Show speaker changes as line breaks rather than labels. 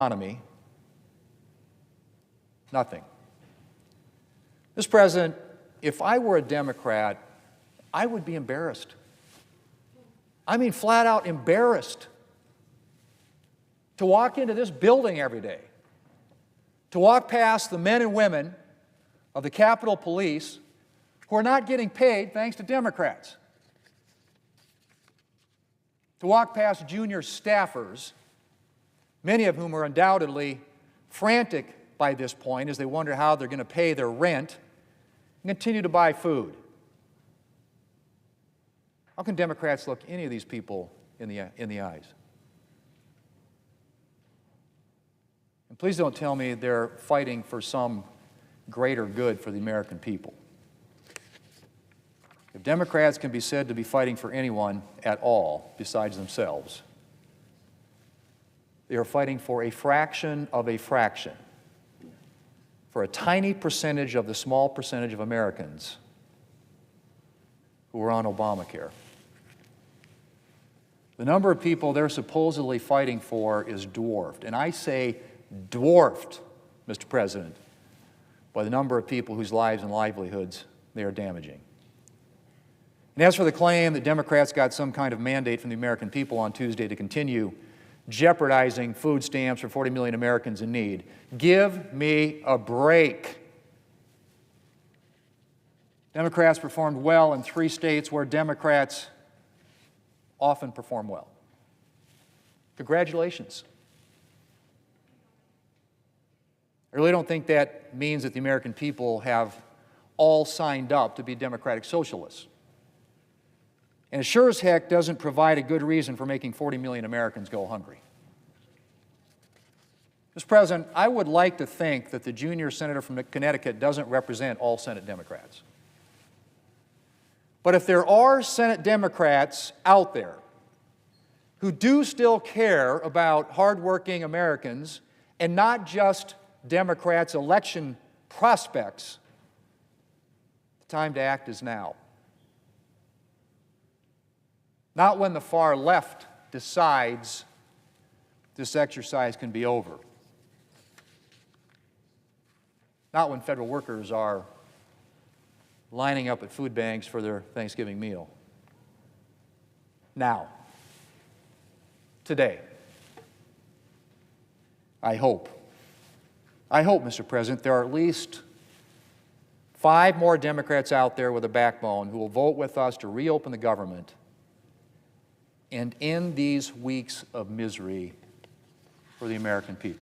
economy? Nothing. Mr. President, if I were a Democrat, I would be embarrassed. I mean, flat out embarrassed to walk into this building every day, to walk past the men and women of the Capitol Police who are not getting paid thanks to Democrats, to walk past junior staffers, many of whom are undoubtedly frantic by this point as they wonder how they're going to pay their rent and continue to buy food. How can Democrats look any of these people in the eyes? And please don't tell me they're fighting for some greater good for the American people. If Democrats can be said to be fighting for anyone at all besides themselves, they are fighting for a fraction of a fraction, for a tiny percentage of the small percentage of Americans who are on Obamacare. The number of people they're supposedly fighting for is dwarfed, and I say dwarfed, Mr. President, by the number of people whose lives and livelihoods they are damaging. And as for the claim that Democrats got some kind of mandate from the American people on Tuesday to continue jeopardizing food stamps for 40 million Americans in need, give me a break. Democrats performed well in 3 states where Democrats often perform well. Congratulations. I really don't think that means that the American people have all signed up to be democratic socialists. And it sure as heck doesn't provide a good reason for making 40 million Americans go hungry. Mr. President, I would like to think that the junior senator from Connecticut doesn't represent all Senate Democrats. But if there are Senate Democrats out there who do still care about hardworking Americans and not just Democrats' election prospects, the time to act is now. Not when the far left decides this exercise can be over. Not when federal workers are lining up at food banks for their Thanksgiving meal. Now. Today. I hope, Mr. President, there are at least 5 more Democrats out there with a backbone who will vote with us to reopen the government and end these weeks of misery for the American people.